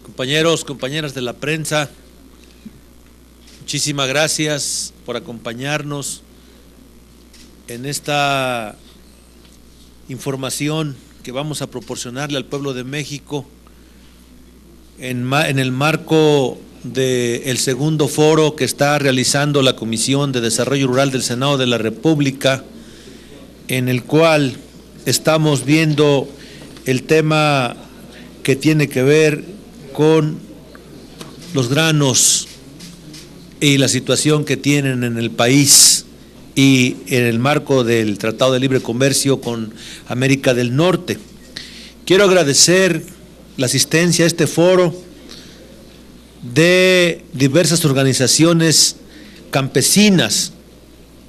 Compañeros, compañeras de la prensa, muchísimas gracias por acompañarnos en esta información que vamos a proporcionarle al pueblo de México en el marco del segundo foro que está realizando la Comisión de Desarrollo Rural del Senado de la República, en el cual estamos viendo el tema que tiene que ver con los granos y la situación que tienen en el país y en el marco del Tratado de Libre Comercio con América del Norte. Quiero agradecer la asistencia a este foro de diversas organizaciones campesinas,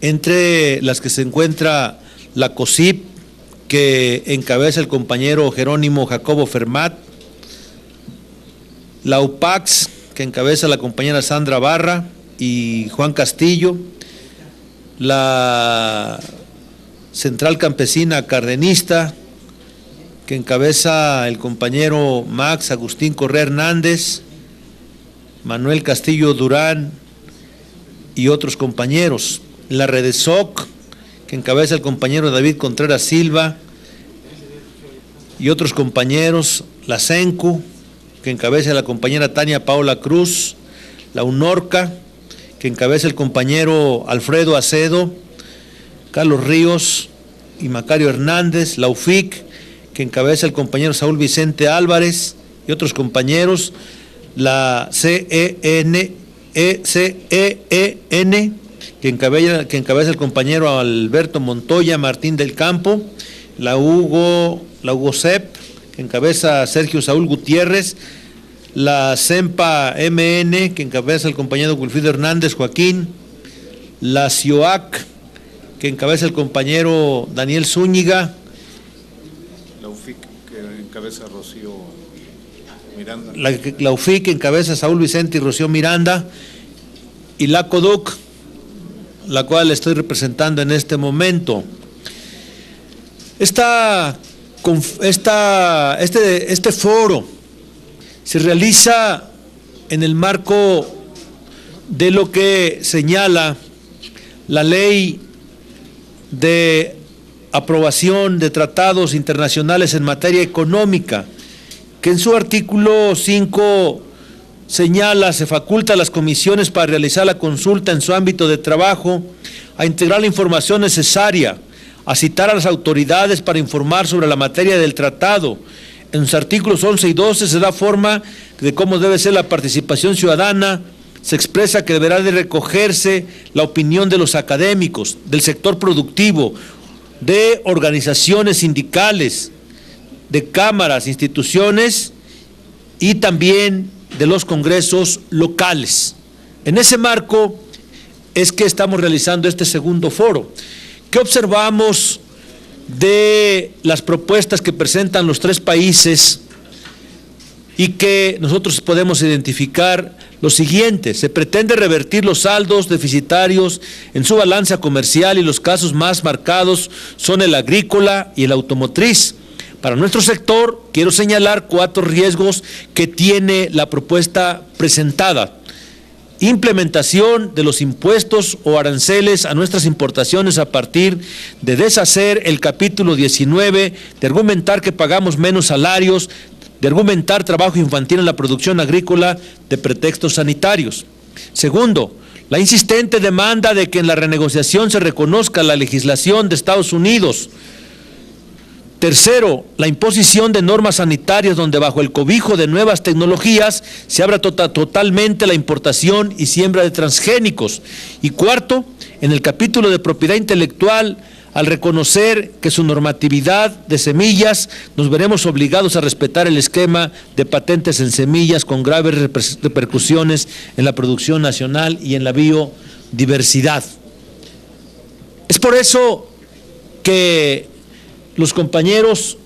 entre las que se encuentra la COSIP, que encabeza el compañero Jerónimo Jacobo Fermat, la UPACS, que encabeza la compañera Sandra Barra y Juan Castillo, la Central Campesina Cardenista, que encabeza el compañero Max Agustín Correa Hernández, Manuel Castillo Durán y otros compañeros, la Redesoc, que encabeza el compañero David Contreras Silva y otros compañeros, la CENCU, que encabeza la compañera Tania Paola Cruz, la UNORCA, que encabeza el compañero Alfredo Acedo, Carlos Ríos y Macario Hernández, la UFIC, que encabeza el compañero Saúl Vicente Álvarez y otros compañeros, la CEN, que encabeza el compañero Alberto Montoya Martín del Campo, la UGOCEP, que encabeza Sergio Saúl Gutiérrez, la CEMPA MN, que encabeza el compañero Wilfrido Hernández Joaquín, la CIOAC, que encabeza el compañero Daniel Zúñiga, la UFIC, que encabeza Rocío Miranda, la UFIC, que encabeza Saúl Vicente y Rocío Miranda, y la CODUC, la cual estoy representando en este momento. Este foro se realiza en el marco de lo que señala la ley de aprobación de tratados internacionales en materia económica, que en su artículo 5 señala, se faculta a las comisiones para realizar la consulta en su ámbito de trabajo, a integrar la información necesaria, a citar a las autoridades para informar sobre la materia del tratado. En los artículos 11 y 12 se da forma de cómo debe ser la participación ciudadana, se expresa que deberá de recogerse la opinión de los académicos, del sector productivo, de organizaciones sindicales, de cámaras, instituciones y también de los congresos locales. En ese marco es que estamos realizando este segundo foro. ¿Qué observamos de las propuestas que presentan los tres países y que nosotros podemos identificar? Lo siguiente: se pretende revertir los saldos deficitarios en su balanza comercial y los casos más marcados son el agrícola y el automotriz. Para nuestro sector, quiero señalar 4 riesgos que tiene la propuesta presentada. Implementación de los impuestos o aranceles a nuestras importaciones a partir de deshacer el capítulo 19, de argumentar que pagamos menos salarios, de argumentar trabajo infantil en la producción agrícola de pretextos sanitarios. Segundo, la insistente demanda de que en la renegociación se reconozca la legislación de Estados Unidos. Tercero, la imposición de normas sanitarias donde bajo el cobijo de nuevas tecnologías se abra totalmente la importación y siembra de transgénicos. Y cuarto, en el capítulo de propiedad intelectual, al reconocer que su normatividad de semillas, nos veremos obligados a respetar el esquema de patentes en semillas con graves repercusiones en la producción nacional y en la biodiversidad. Es por eso que los compañeros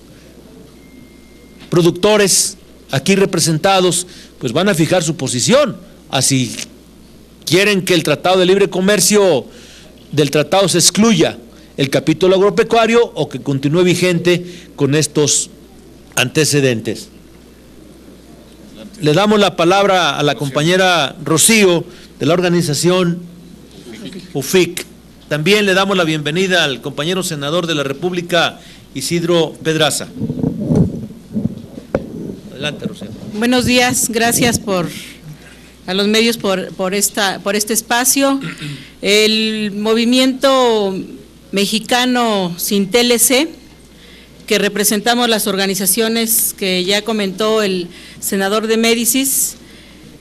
productores aquí representados pues van a fijar su posición, así quieren que el Tratado de Libre Comercio del tratado se excluya el capítulo agropecuario o que continúe vigente con estos antecedentes. Le damos la palabra a la compañera Rocío de la organización UFIC. También le damos la bienvenida al compañero senador de la República, Isidro Pedraza. Adelante, Rocío. Buenos días, gracias a los medios por este espacio. El movimiento mexicano sin TLC, que representamos las organizaciones que ya comentó el senador de Médicis,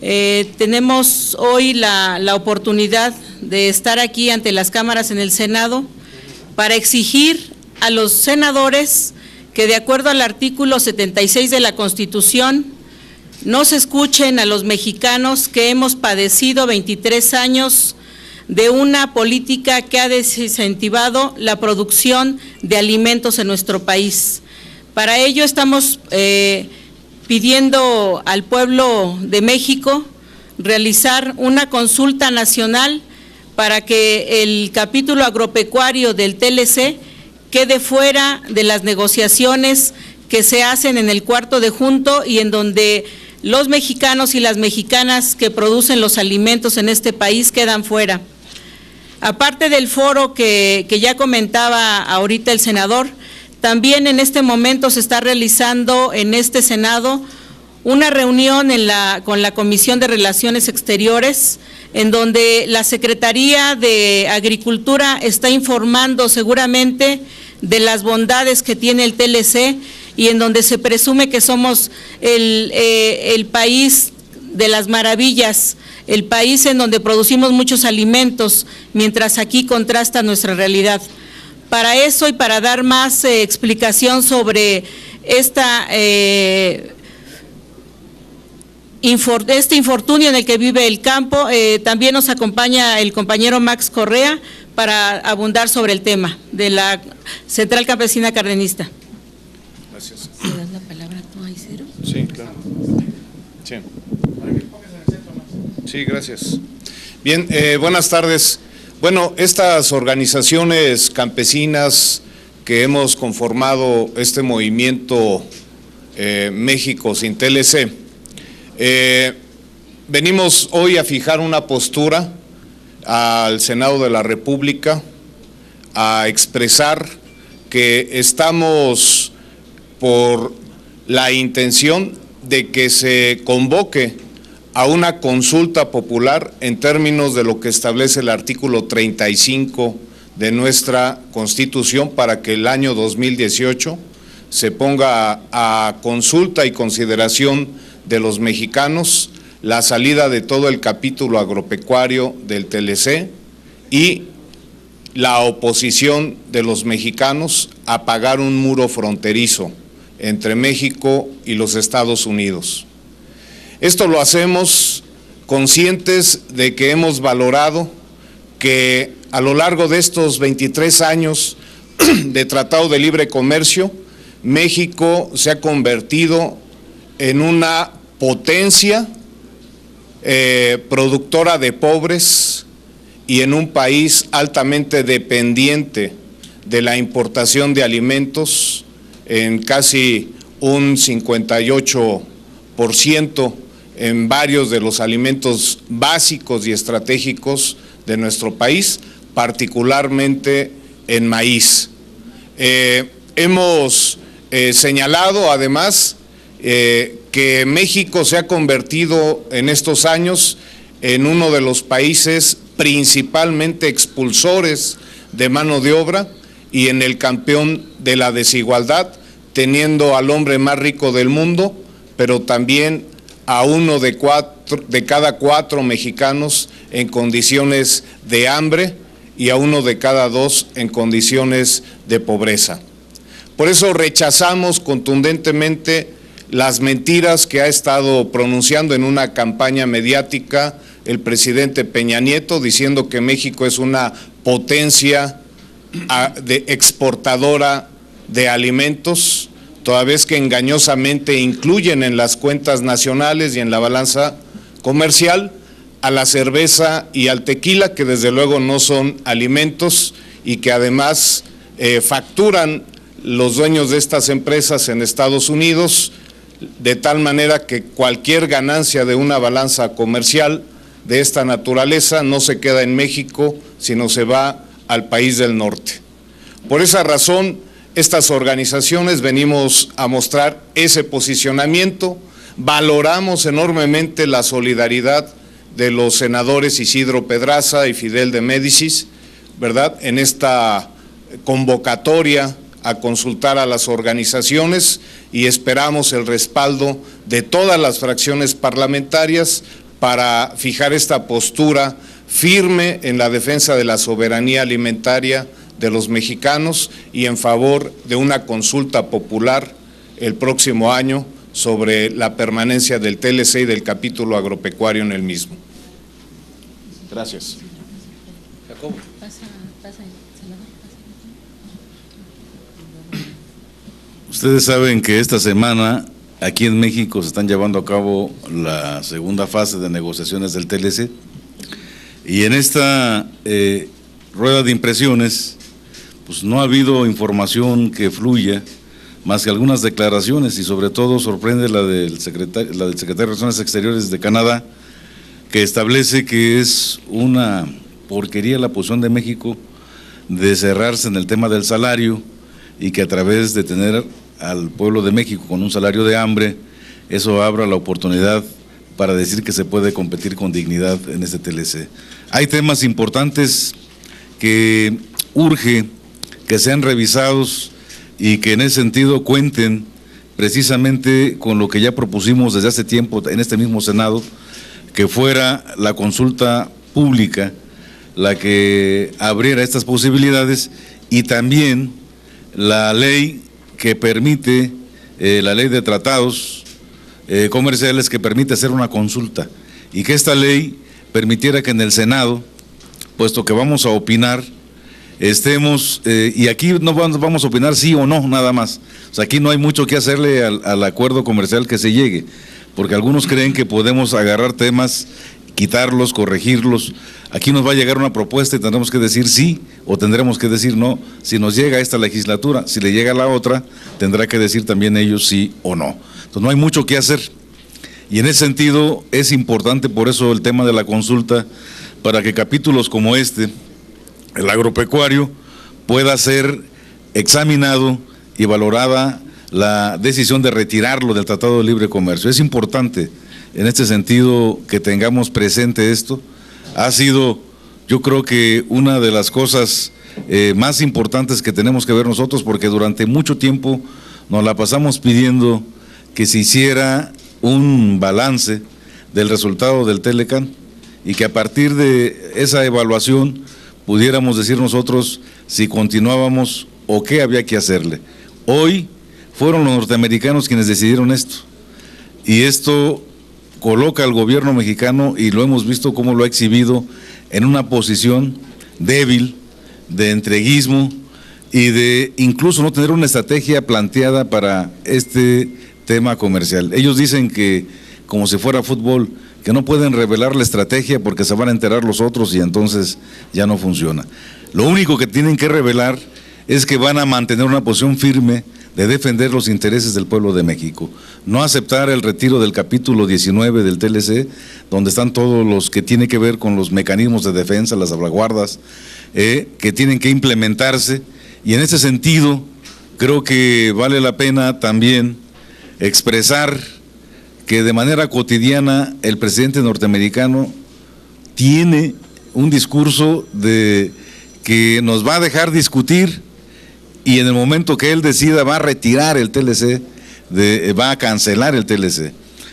tenemos hoy la oportunidad de estar aquí ante las cámaras en el Senado para exigir a los senadores que, de acuerdo al artículo 76 de la Constitución, no se escuchen a los mexicanos que hemos padecido 23 años de una política que ha desincentivado la producción de alimentos en nuestro país. Para ello estamos pidiendo al pueblo de México realizar una consulta nacional para que el capítulo agropecuario del TLC quede fuera de las negociaciones que se hacen en el cuarto de junto y en donde los mexicanos y las mexicanas que producen los alimentos en este país quedan fuera. Aparte del foro que ya comentaba ahorita el senador, también en este momento se está realizando en este Senado una reunión con la Comisión de Relaciones Exteriores, en donde la Secretaría de Agricultura está informando seguramente de las bondades que tiene el TLC y en donde se presume que somos el país de las maravillas, el país en donde producimos muchos alimentos, mientras aquí contrasta nuestra realidad. Para eso y para dar más explicación sobre este infortunio en el que vive el campo, también nos acompaña el compañero Max Correa para abundar sobre el tema de la Central Campesina Cardenista. Gracias. ¿Me das la palabra tú, Isidro? Sí, claro. Sí. Sí, gracias. Bien, buenas tardes. Bueno, estas organizaciones campesinas que hemos conformado este movimiento México sin TLC, venimos hoy a fijar una postura al Senado de la República, a expresar que estamos por la intención de que se convoque a una consulta popular en términos de lo que establece el artículo 35 de nuestra Constitución para que el año 2018 se ponga a consulta y consideración de los mexicanos la salida de todo el capítulo agropecuario del TLC y la oposición de los mexicanos a pagar un muro fronterizo entre México y los Estados Unidos. Esto lo hacemos conscientes de que hemos valorado que a lo largo de estos 23 años de Tratado de Libre Comercio, México se ha convertido en una potencia productora de pobres y en un país altamente dependiente de la importación de alimentos en casi un 58% en varios de los alimentos básicos y estratégicos de nuestro país, particularmente en maíz. Hemos señalado además que México se ha convertido en estos años en uno de los países principalmente expulsores de mano de obra y en el campeón de la desigualdad, teniendo al hombre más rico del mundo, pero también a uno de cada cuatro mexicanos en condiciones de hambre y a uno de cada dos en condiciones de pobreza. Por eso rechazamos contundentemente las mentiras que ha estado pronunciando en una campaña mediática el presidente Peña Nieto, diciendo que México es una potencia exportadora de alimentos, toda vez que engañosamente incluyen en las cuentas nacionales y en la balanza comercial a la cerveza y al tequila, que desde luego no son alimentos y que además facturan los dueños de estas empresas en Estados Unidos de tal manera que cualquier ganancia de una balanza comercial de esta naturaleza no se queda en México, sino se va al país del norte. Por esa razón, estas organizaciones venimos a mostrar ese posicionamiento. Valoramos enormemente la solidaridad de los senadores Isidro Pedraza y Fidel de Médicis, ¿verdad?, en esta convocatoria a consultar a las organizaciones, y esperamos el respaldo de todas las fracciones parlamentarias para fijar esta postura firme en la defensa de la soberanía alimentaria de los mexicanos y en favor de una consulta popular el próximo año sobre la permanencia del TLC y del capítulo agropecuario en el mismo. Gracias. Jacobo. Ustedes saben que esta semana aquí en México se están llevando a cabo la segunda fase de negociaciones del TLC, y en esta rueda de impresiones pues no ha habido información que fluya más que algunas declaraciones, y sobre todo sorprende la del secretario de Relaciones Exteriores de Canadá, que establece que es una porquería la posición de México de cerrarse en el tema del salario, y que a través de tener al pueblo de México con un salario de hambre, eso abra la oportunidad para decir que se puede competir con dignidad en este TLC. Hay temas importantes que urge que sean revisados y que en ese sentido cuenten precisamente con lo que ya propusimos desde hace tiempo en este mismo Senado, que fuera la consulta pública la que abriera estas posibilidades, y también la ley que permite, la ley de tratados comerciales, que permite hacer una consulta, y que esta ley permitiera que en el Senado, puesto que vamos a opinar, estemos, y aquí no vamos a opinar sí o no, nada más. O sea, aquí no hay mucho que hacerle al acuerdo comercial que se llegue, porque algunos creen que podemos agarrar temas, quitarlos, corregirlos. Aquí nos va a llegar una propuesta y tendremos que decir sí o tendremos que decir no. Si nos llega a esta legislatura, si le llega a la otra, tendrá que decir también ellos sí o no. Entonces no hay mucho que hacer, y en ese sentido es importante por eso el tema de la consulta, para que capítulos como este, el agropecuario, pueda ser examinado y valorada la decisión de retirarlo del Tratado de Libre Comercio. Es importante en este sentido que tengamos presente esto. Ha sido, yo creo que una de las cosas más importantes que tenemos que ver nosotros, porque durante mucho tiempo nos la pasamos pidiendo que se hiciera un balance del resultado del Telecan, y que a partir de esa evaluación pudiéramos decir nosotros si continuábamos o qué había que hacerle. Hoy fueron los norteamericanos quienes decidieron esto, y esto coloca al gobierno mexicano, y lo hemos visto cómo lo ha exhibido, en una posición débil, de entreguismo y de incluso no tener una estrategia planteada para este tema comercial. Ellos dicen que, como si fuera fútbol, que no pueden revelar la estrategia porque se van a enterar los otros y entonces ya no funciona. Lo único que tienen que revelar es que van a mantener una posición firme de defender los intereses del pueblo de México, no aceptar el retiro del capítulo 19 del TLC, donde están todos los que tienen que ver con los mecanismos de defensa, las salvaguardas, que tienen que implementarse, y en ese sentido creo que vale la pena también expresar que de manera cotidiana el presidente norteamericano tiene un discurso de que nos va a dejar discutir, y en el momento que él decida va a retirar el TLC, va a cancelar el TLC.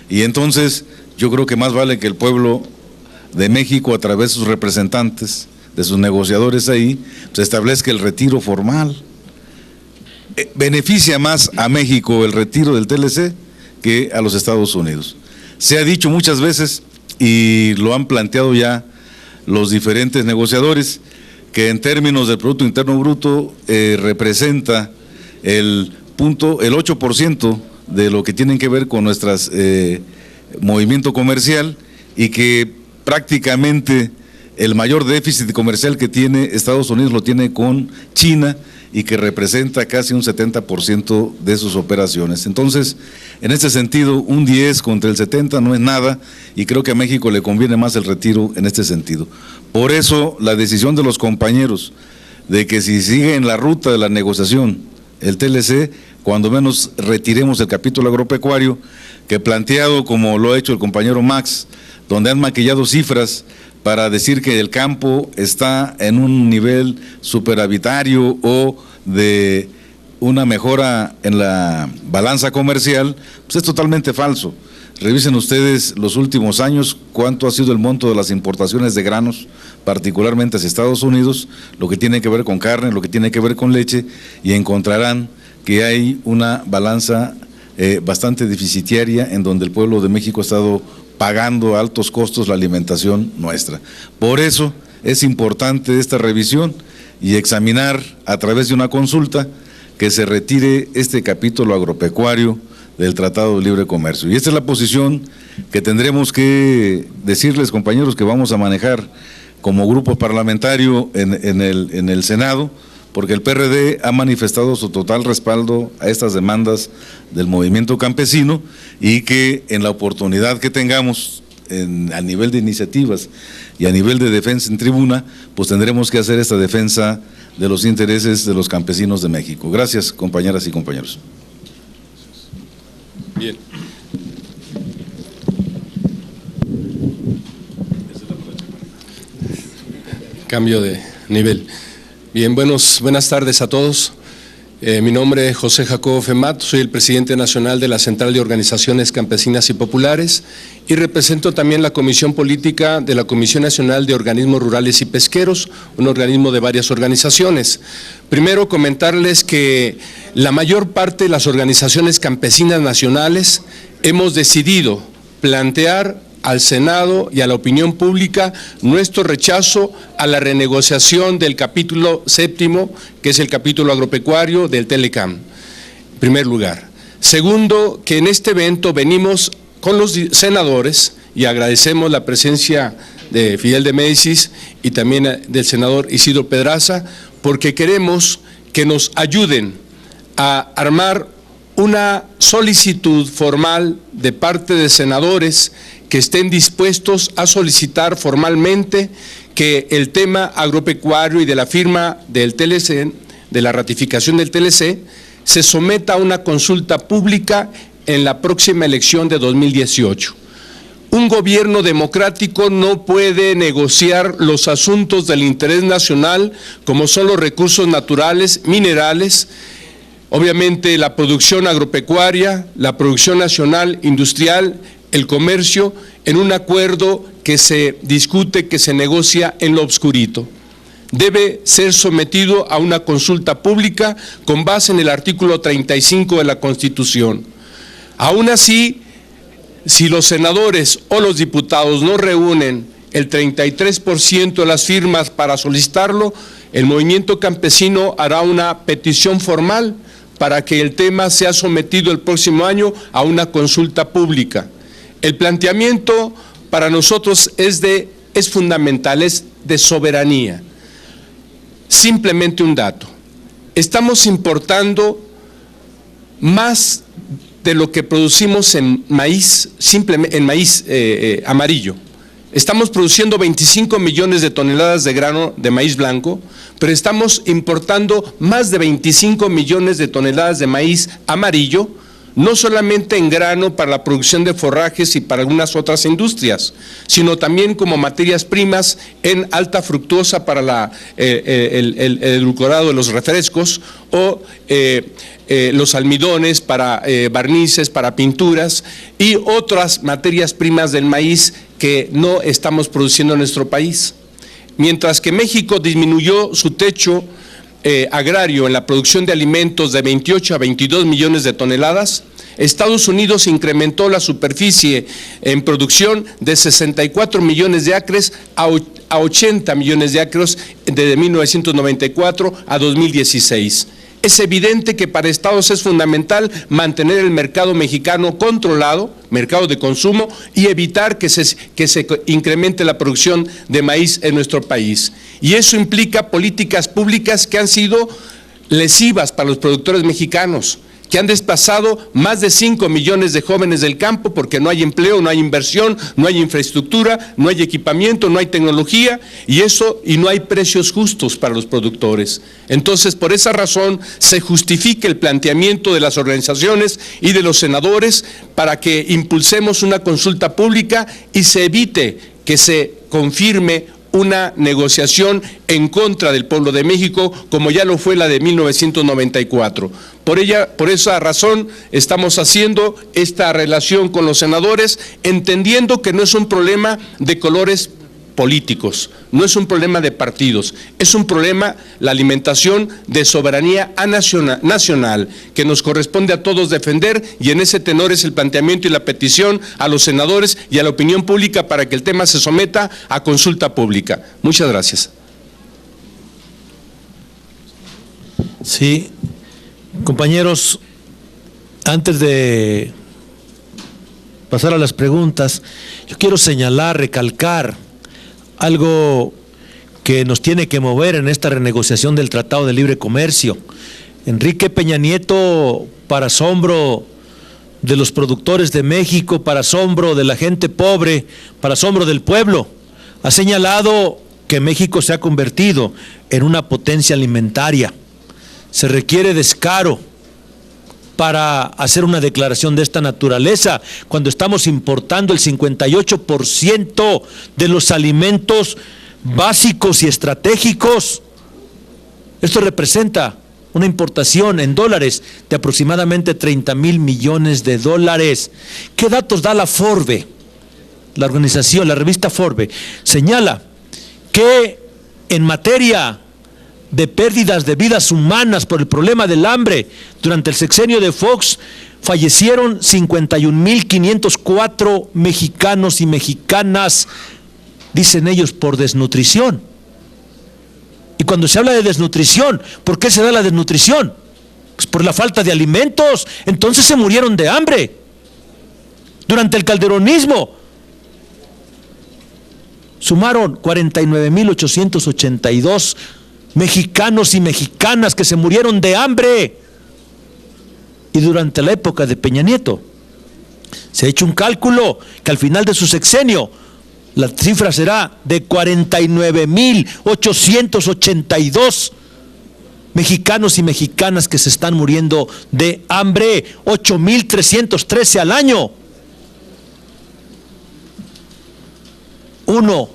Y entonces yo creo que más vale que el pueblo de México, a través de sus representantes, de sus negociadores ahí, se establezca el retiro formal. Beneficia más a México el retiro del TLC que a los Estados Unidos. Se ha dicho muchas veces, y lo han planteado ya los diferentes negociadores, que en términos del Producto Interno Bruto representa el 8% de lo que tienen que ver con nuestras movimiento comercial, y que prácticamente el mayor déficit comercial que tiene Estados Unidos lo tiene con China, y que representa casi un 70% de sus operaciones. Entonces, en este sentido, un 10 contra el 70 no es nada, y creo que a México le conviene más el retiro en este sentido. Por eso, la decisión de los compañeros de que si sigue en la ruta de la negociación el TLC, cuando menos retiremos el capítulo agropecuario, que planteado como lo ha hecho el compañero Max, donde han maquillado cifras para decir que el campo está en un nivel superavitario o de una mejora en la balanza comercial, pues es totalmente falso. Revisen ustedes los últimos años cuánto ha sido el monto de las importaciones de granos, particularmente hacia Estados Unidos, lo que tiene que ver con carne, lo que tiene que ver con leche, y encontrarán que hay una balanza bastante deficitaria en donde el pueblo de México ha estado pagando a altos costos la alimentación nuestra. Por eso es importante esta revisión y examinar a través de una consulta que se retire este capítulo agropecuario del Tratado de Libre Comercio. Y esta es la posición que tendremos que decirles, compañeros, que vamos a manejar como grupo parlamentario en el Senado, porque el PRD ha manifestado su total respaldo a estas demandas del movimiento campesino, y que en la oportunidad que tengamos a nivel de iniciativas y a nivel de defensa en tribuna, pues tendremos que hacer esta defensa de los intereses de los campesinos de México. Gracias, compañeras y compañeros. Bien. Cambio de nivel. Bien, buenas tardes a todos. Mi nombre es José Jacobo Femat, soy el presidente nacional de la Central de Organizaciones Campesinas y Populares y represento también la Comisión Política de la Comisión Nacional de Organismos Rurales y Pesqueros, un organismo de varias organizaciones. Primero, comentarles que la mayor parte de las organizaciones campesinas nacionales hemos decidido plantear al Senado y a la opinión pública nuestro rechazo a la renegociación del capítulo séptimo, que es el capítulo agropecuario del Telecam, en primer lugar. Segundo, que en este evento venimos con los senadores, y agradecemos la presencia de Fidel de Médicis y también del senador Isidro Pedraza, porque queremos que nos ayuden a armar una solicitud formal de parte de senadores que estén dispuestos a solicitar formalmente que el tema agropecuario y de la firma del TLC, de la ratificación del TLC, se someta a una consulta pública en la próxima elección de 2018. Un gobierno democrático no puede negociar los asuntos del interés nacional, como son los recursos naturales, minerales, obviamente la producción agropecuaria, la producción nacional industrial, el comercio, en un acuerdo que se discute, que se negocia en lo obscurito. Debe ser sometido a una consulta pública con base en el artículo 35 de la Constitución. Aún así, si los senadores o los diputados no reúnen el 33% de las firmas para solicitarlo, el movimiento campesino hará una petición formal para que el tema sea sometido el próximo año a una consulta pública. El planteamiento para nosotros es fundamental, es de soberanía. Simplemente un dato: estamos importando más de lo que producimos en maíz, simplemente en maíz amarillo. Estamos produciendo 25 millones de toneladas de grano de maíz blanco, pero estamos importando más de 25 millones de toneladas de maíz amarillo, no solamente en grano para la producción de forrajes y para algunas otras industrias, sino también como materias primas en alta fructuosa para el edulcorado de los refrescos o los almidones para barnices, para pinturas y otras materias primas del maíz que no estamos produciendo en nuestro país. Mientras que México disminuyó su techo agrario en la producción de alimentos de 28 a 22 millones de toneladas, Estados Unidos incrementó la superficie en producción de 64 millones de acres a 80 millones de acres desde 1994 a 2016. Es evidente que para Estados es fundamental mantener el mercado mexicano controlado, mercado de consumo, y evitar que se incremente la producción de maíz en nuestro país. Y eso implica políticas públicas que han sido lesivas para los productores mexicanos, que han desplazado más de 5 millones de jóvenes del campo porque no hay empleo, no hay inversión, no hay infraestructura, no hay equipamiento, no hay tecnología y no hay precios justos para los productores. Entonces, por esa razón, se justifica el planteamiento de las organizaciones y de los senadores para que impulsemos una consulta pública y se evite que se confirme una negociación en contra del pueblo de México, como ya lo fue la de 1994. Por esa razón estamos haciendo esta relación con los senadores, entendiendo que no es un problema de colores políticos, no es un problema de partidos, es un problema, la alimentación de soberanía nacional, que nos corresponde a todos defender, y en ese tenor es el planteamiento y la petición a los senadores y a la opinión pública para que el tema se someta a consulta pública. Muchas gracias. Sí, compañeros, antes de pasar a las preguntas, yo quiero señalar, recalcar algo que nos tiene que mover en esta renegociación del Tratado de Libre Comercio. Enrique Peña Nieto, para asombro de los productores de México, para asombro de la gente pobre, para asombro del pueblo, ha señalado que México se ha convertido en una potencia alimentaria. Se requiere descaro para hacer una declaración de esta naturaleza, cuando estamos importando el 58% de los alimentos básicos y estratégicos. Esto representa una importación en dólares de aproximadamente 30,000 millones de dólares. ¿Qué datos da la Forbes? La organización, la revista Forbes, señala que en materia de pérdidas de vidas humanas por el problema del hambre, durante el sexenio de Fox fallecieron 51,504 mexicanos y mexicanas, dicen ellos, por desnutrición. Y cuando se habla de desnutrición, ¿por qué se da la desnutrición? Pues por la falta de alimentos. Entonces se murieron de hambre. Durante el calderonismo sumaron 49,882 mexicanos y mexicanas que se murieron de hambre. Y durante la época de Peña Nieto se ha hecho un cálculo que al final de su sexenio la cifra será de 49,882 mexicanos y mexicanas que se están muriendo de hambre, 8,313 al año. Uno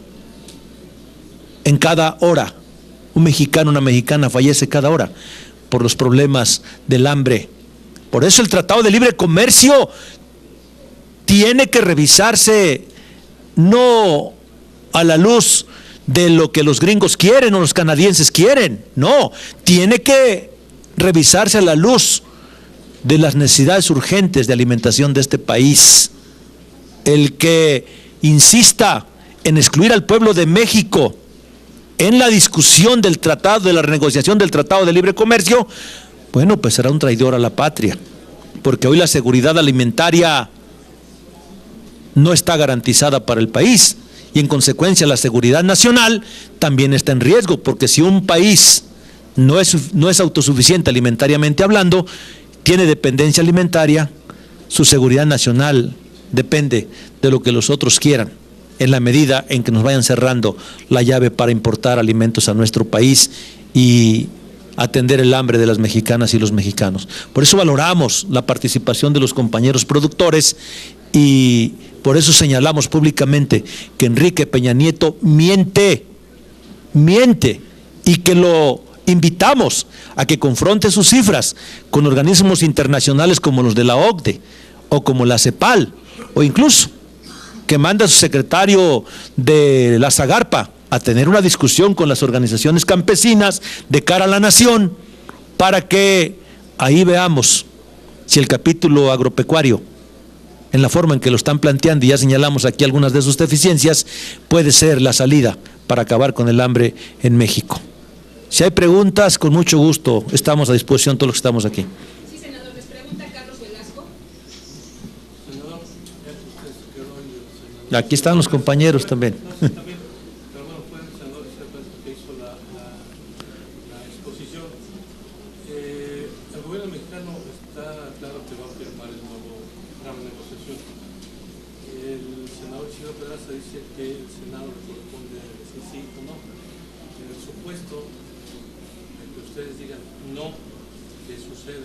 en cada hora. Un mexicano, una mexicana fallece cada hora por los problemas del hambre. Por eso el Tratado de Libre Comercio tiene que revisarse no a la luz de lo que los gringos quieren o los canadienses quieren, no, tiene que revisarse a la luz de las necesidades urgentes de alimentación de este país. El que insista en excluir al pueblo de México en la discusión del tratado, de la renegociación del Tratado de Libre Comercio, bueno, pues será un traidor a la patria, porque hoy la seguridad alimentaria no está garantizada para el país y en consecuencia la seguridad nacional también está en riesgo, porque si un país no es autosuficiente alimentariamente hablando, tiene dependencia alimentaria, su seguridad nacional depende de lo que los otros quieran, en la medida en que nos vayan cerrando la llave para importar alimentos a nuestro país y atender el hambre de las mexicanas y los mexicanos. Por eso valoramos la participación de los compañeros productores y por eso señalamos públicamente que Enrique Peña Nieto miente, y que lo invitamos a que confronte sus cifras con organismos internacionales como los de la OCDE o como la CEPAL, o incluso que manda a su secretario de la Zagarpa a tener una discusión con las organizaciones campesinas de cara a la nación, para que ahí veamos si el capítulo agropecuario, en la forma en que lo están planteando, y ya señalamos aquí algunas de sus deficiencias, puede ser la salida para acabar con el hambre en México. Si hay preguntas, con mucho gusto, estamos a disposición todos los que estamos aquí. Sí, senador, les pregunta Carlos Velasco. Aquí están los compañeros también. senador Isidro Pedraza dice que el Senado le corresponde decir sí o no. En el supuesto de que ustedes digan no, ¿qué sucede?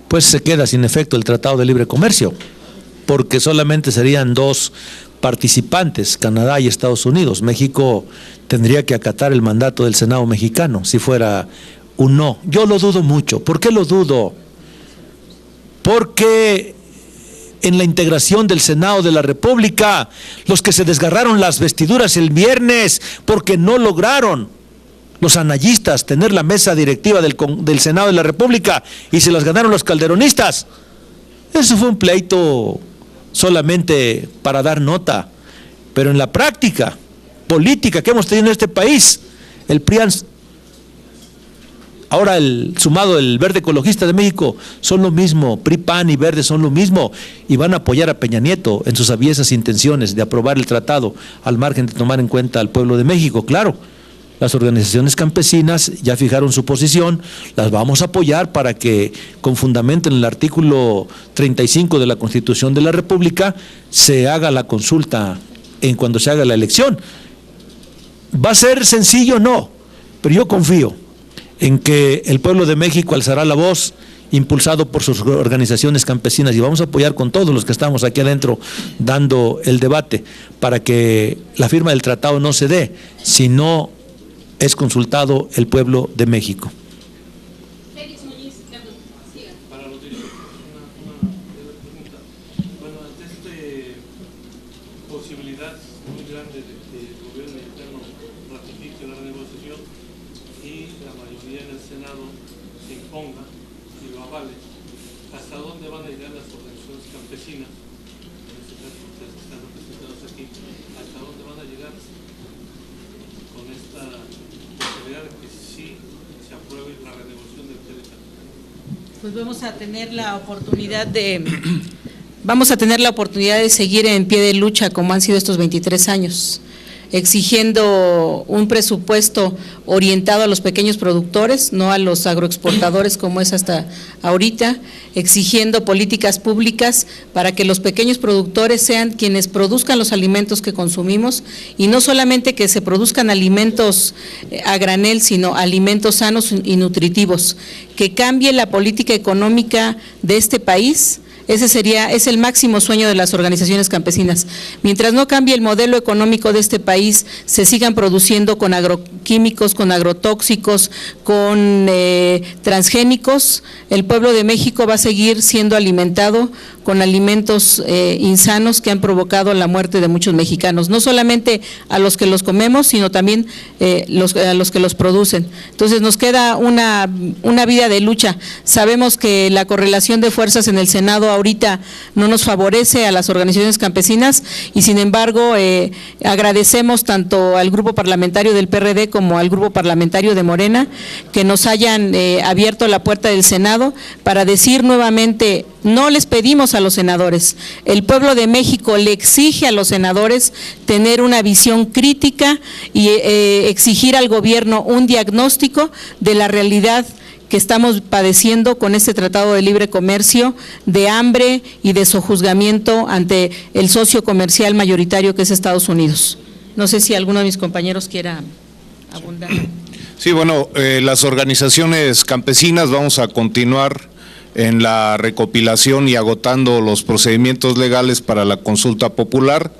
Pues se queda sin efecto el Tratado de Libre Comercio, porque solamente serían dos participantes, Canadá y Estados Unidos. México tendría que acatar el mandato del Senado mexicano si fuera un no. Yo lo dudo mucho. ¿Por qué lo dudo? Porque en la integración del Senado de la República, los que se desgarraron las vestiduras el viernes porque no lograron los anayistas tener la mesa directiva del Senado de la República y se las ganaron los calderonistas. Eso fue un pleito solamente para dar nota, pero en la práctica política que hemos tenido en este país, el PRIAN, ahora el sumado del Verde Ecologista de México, son lo mismo, PRI, PAN y Verde son lo mismo, y van a apoyar a Peña Nieto en sus aviesas intenciones de aprobar el tratado al margen de tomar en cuenta al pueblo de México. Claro, las organizaciones campesinas ya fijaron su posición, las vamos a apoyar para que, con fundamento en el artículo 35 de la Constitución de la República, se haga la consulta en cuando se haga la elección. ¿Va a ser sencillo? No, pero yo confío en que el pueblo de México alzará la voz, impulsado por sus organizaciones campesinas, y vamos a apoyar con todos los que estamos aquí adentro dando el debate para que la firma del tratado no se dé, sino es consultado el pueblo de México. Para los dirigentes, una breve pregunta. Bueno, ante esta posibilidad muy grande de que el gobierno mexicano ratifique la renegociación y la mayoría en el Senado se imponga y lo avale, ¿hasta dónde van a llegar las organizaciones campesinas? En este caso, ustedes que están representados aquí, ¿hasta dónde van a llegar con esta posibilidad de que sí se apruebe la renegociación del TLC? Pues vamos a tener la oportunidad de seguir en pie de lucha como han sido estos 23 años, exigiendo un presupuesto orientado a los pequeños productores, no a los agroexportadores como es hasta ahorita, exigiendo políticas públicas para que los pequeños productores sean quienes produzcan los alimentos que consumimos, y no solamente que se produzcan alimentos a granel, sino alimentos sanos y nutritivos, que cambie la política económica de este país. Es el máximo sueño de las organizaciones campesinas. Mientras no cambie el modelo económico de este país, se sigan produciendo con agroquímicos, con agrotóxicos, con transgénicos, el pueblo de México va a seguir siendo alimentado con alimentos insanos que han provocado la muerte de muchos mexicanos, no solamente a los que los comemos, sino también a los que los producen. Entonces nos queda una vida de lucha. Sabemos que la correlación de fuerzas en el Senado ahorita no nos favorece a las organizaciones campesinas, y sin embargo agradecemos tanto al grupo parlamentario del PRD como al grupo parlamentario de Morena que nos hayan abierto la puerta del Senado para decir nuevamente: no les pedimos a los senadores, el pueblo de México le exige a los senadores tener una visión crítica y exigir al gobierno un diagnóstico de la realidad que estamos padeciendo con este Tratado de Libre Comercio, de hambre y de sojuzgamiento ante el socio comercial mayoritario que es Estados Unidos. No sé si alguno de mis compañeros quiera abundar. Sí, bueno, las organizaciones campesinas vamos a continuar en la recopilación y agotando los procedimientos legales para la consulta popular.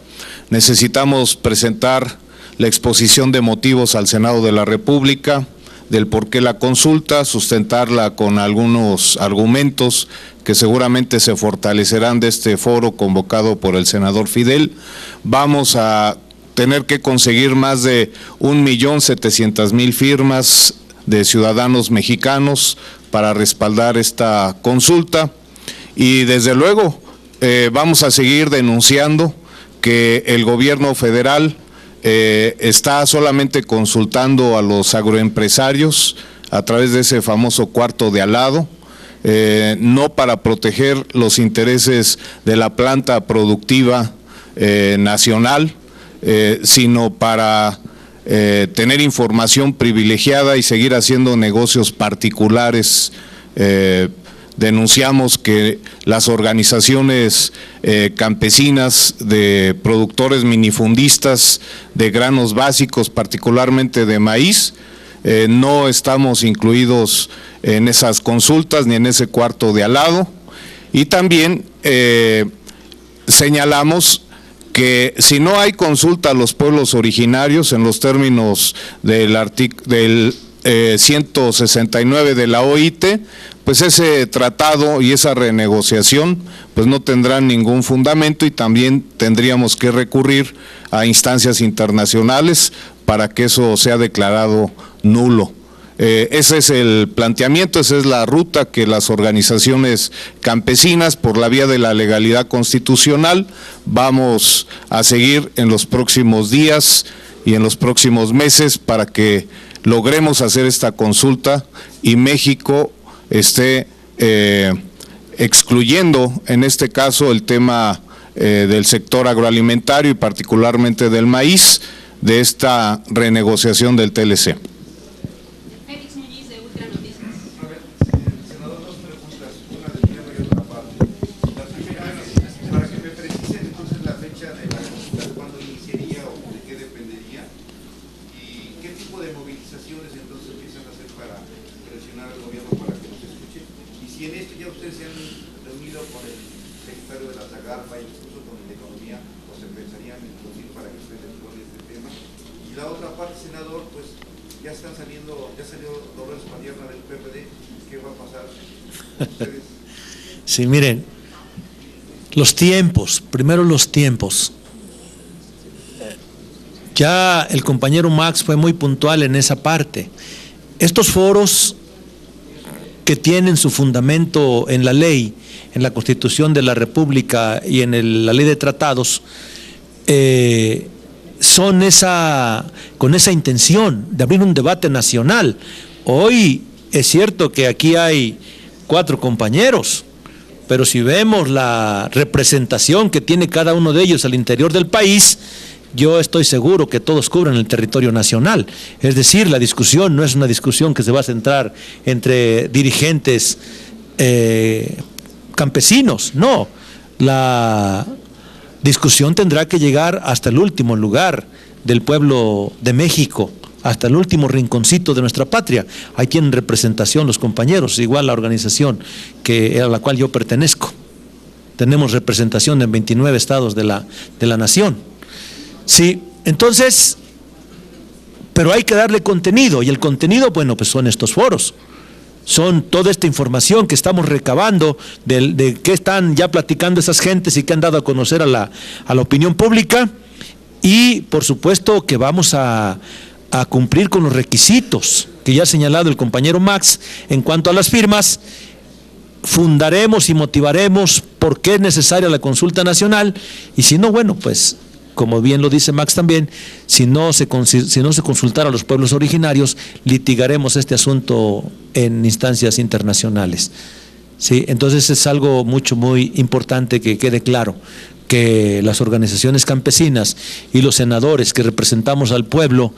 Necesitamos presentar la exposición de motivos al Senado de la República del por qué la consulta, sustentarla con algunos argumentos que seguramente se fortalecerán de este foro convocado por el senador Fidel. Vamos a tener que conseguir más de 1.700.000 firmas de ciudadanos mexicanos para respaldar esta consulta, y desde luego vamos a seguir denunciando que el gobierno federal está solamente consultando a los agroempresarios a través de ese famoso cuarto de al lado, no para proteger los intereses de la planta productiva nacional, sino para tener información privilegiada y seguir haciendo negocios particulares denunciamos que las organizaciones campesinas de productores minifundistas de granos básicos, particularmente de maíz, no estamos incluidos en esas consultas ni en ese cuarto de al lado. Y también señalamos que si no hay consulta a los pueblos originarios en los términos del 169 de la OIT, pues ese tratado y esa renegociación pues no tendrán ningún fundamento, y también tendríamos que recurrir a instancias internacionales para que eso sea declarado nulo. Ese es el planteamiento, esa es la ruta que las organizaciones campesinas, por la vía de la legalidad constitucional, vamos a seguir en los próximos días y en los próximos meses para que logremos hacer esta consulta y México esté excluyendo, en este caso, el tema del sector agroalimentario y particularmente del maíz, de esta renegociación del TLC. Sí, miren, los tiempos, primero los tiempos. Ya el compañero Max fue muy puntual en esa parte. Estos foros que tienen su fundamento en la ley, en la Constitución de la República y en la ley de tratados, son con esa intención de abrir un debate nacional. Hoy es cierto que aquí hay 4 compañeros, pero si vemos la representación que tiene cada uno de ellos al interior del país, yo estoy seguro que todos cubren el territorio nacional. Es decir, la discusión no es una discusión que se va a centrar entre dirigentes campesinos, no. La discusión tendrá que llegar hasta el último lugar del pueblo de México, hasta el último rinconcito de nuestra patria. Ahí tienen representación los compañeros, igual la organización a la cual yo pertenezco. Tenemos representación en 29 estados de la nación. Sí, entonces, pero hay que darle contenido, y el contenido, bueno, pues son estos foros. Son toda esta información que estamos recabando de qué están ya platicando esas gentes y que han dado a conocer a la opinión pública, y por supuesto que vamos a cumplir con los requisitos que ya ha señalado el compañero Max en cuanto a las firmas. Fundaremos y motivaremos por qué es necesaria la consulta nacional, y si no, bueno, pues como bien lo dice Max también, si no se consultara a los pueblos originarios, litigaremos este asunto en instancias internacionales. ¿Sí? Entonces es algo muy importante que quede claro, que las organizaciones campesinas y los senadores que representamos al pueblo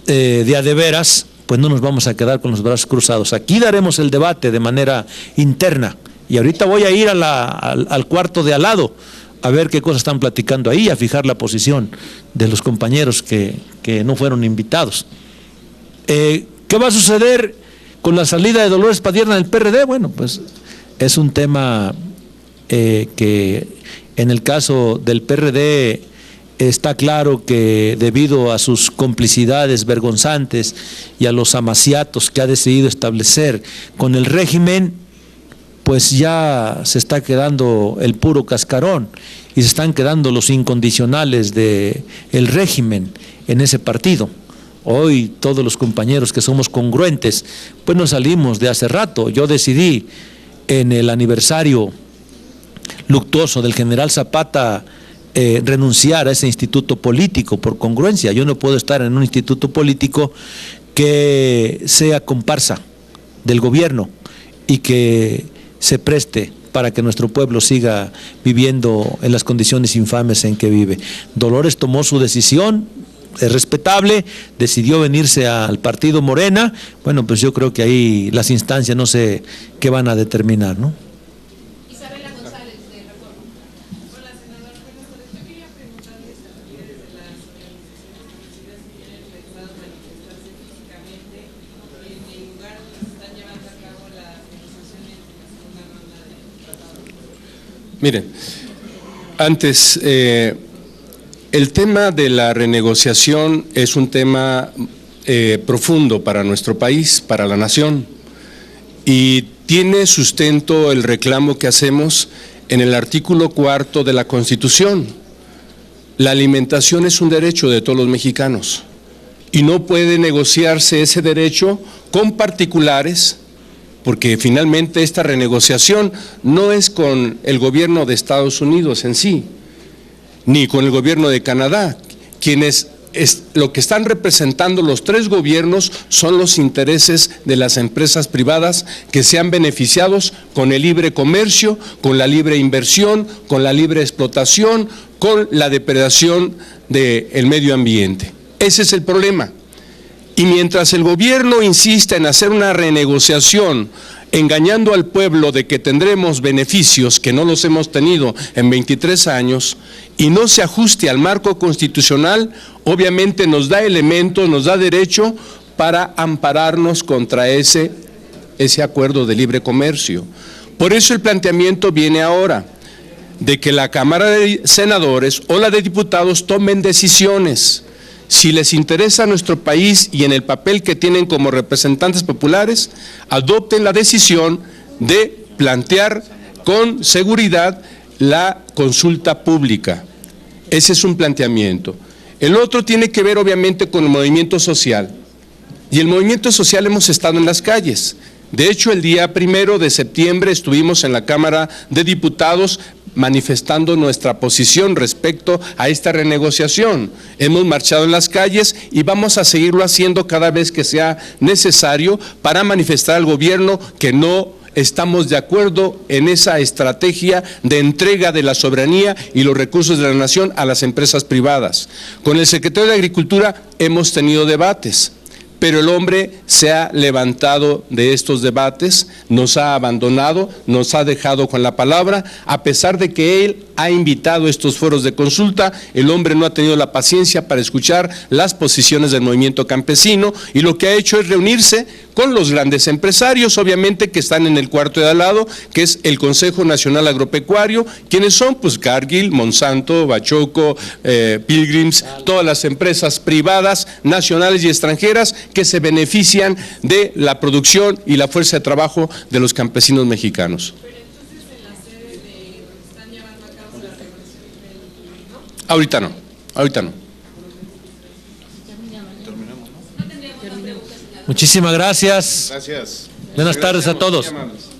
de a de veras, pues no nos vamos a quedar con los brazos cruzados. Aquí daremos el debate de manera interna, y ahorita voy a ir al cuarto de al lado a ver qué cosas están platicando ahí, a fijar la posición de los compañeros que no fueron invitados. ¿Qué va a suceder con la salida de Dolores Padierna del PRD? Bueno, pues es un tema que en el caso del PRD está claro que debido a sus complicidades vergonzantes y a los amaciatos que ha decidido establecer con el régimen, pues ya se está quedando el puro cascarón y se están quedando los incondicionales del régimen en ese partido. Hoy todos los compañeros que somos congruentes, pues nos salimos de hace rato. Yo decidí en el aniversario luctuoso del general Zapata renunciar a ese instituto político por congruencia. Yo no puedo estar en un instituto político que sea comparsa del gobierno y que se preste para que nuestro pueblo siga viviendo en las condiciones infames en que vive. Dolores tomó su decisión es respetable, decidió venirse al partido Morena. Bueno, pues yo creo que ahí las instancias no sé qué van a determinar, ¿no? Isabela González, de Reforma. Hola, senador. Buenas tardes. Yo quería preguntarles a los líderes de las organizaciones si tienen pensado manifestarse físicamente en el lugar donde se están llevando a cabo las negociaciones de la segunda ronda del tratado. Miren, antes, el tema de la renegociación es un tema profundo para nuestro país, para la nación, y tiene sustento el reclamo que hacemos en el artículo 4 de la Constitución. La alimentación es un derecho de todos los mexicanos y no puede negociarse ese derecho con particulares, porque finalmente esta renegociación no es con el gobierno de Estados Unidos en sí, ni con el gobierno de Canadá. Lo que están representando los tres gobiernos son los intereses de las empresas privadas que se han beneficiado con el libre comercio, con la libre inversión, con la libre explotación, con la depredación del medio ambiente. Ese es el problema. Y mientras el gobierno insiste en hacer una renegociación, engañando al pueblo de que tendremos beneficios que no los hemos tenido en 23 años, y no se ajuste al marco constitucional, obviamente nos da elementos, nos da derecho para ampararnos contra ese acuerdo de libre comercio. Por eso el planteamiento viene ahora, de que la Cámara de Senadores o la de Diputados tomen decisiones. Si les interesa a nuestro país y en el papel que tienen como representantes populares, adopten la decisión de plantear con seguridad la consulta pública. Ese es un planteamiento. El otro tiene que ver obviamente con el movimiento social. Y el movimiento social hemos estado en las calles. De hecho, el día 1 de septiembre estuvimos en la Cámara de Diputados manifestando nuestra posición respecto a esta renegociación. Hemos marchado en las calles y vamos a seguirlo haciendo cada vez que sea necesario para manifestar al gobierno que no estamos de acuerdo en esa estrategia de entrega de la soberanía y los recursos de la nación a las empresas privadas. Con el secretario de Agricultura hemos tenido debates, pero el hombre se ha levantado de estos debates, nos ha abandonado, nos ha dejado con la palabra, a pesar de que él ha invitado estos foros de consulta. El hombre no ha tenido la paciencia para escuchar las posiciones del movimiento campesino y lo que ha hecho es reunirse con los grandes empresarios, obviamente, que están en el cuarto de al lado, que es el Consejo Nacional Agropecuario, quienes son pues Cargill, Monsanto, Bachoco, Pilgrims, todas las empresas privadas, nacionales y extranjeras que se benefician de la producción y la fuerza de trabajo de los campesinos mexicanos. Pero entonces en la sede de donde están llevando a cabo la regulación ¿no? Ahorita no, ahorita no. Muchísimas gracias. Gracias. Buenas tardes a todos. Muy amables.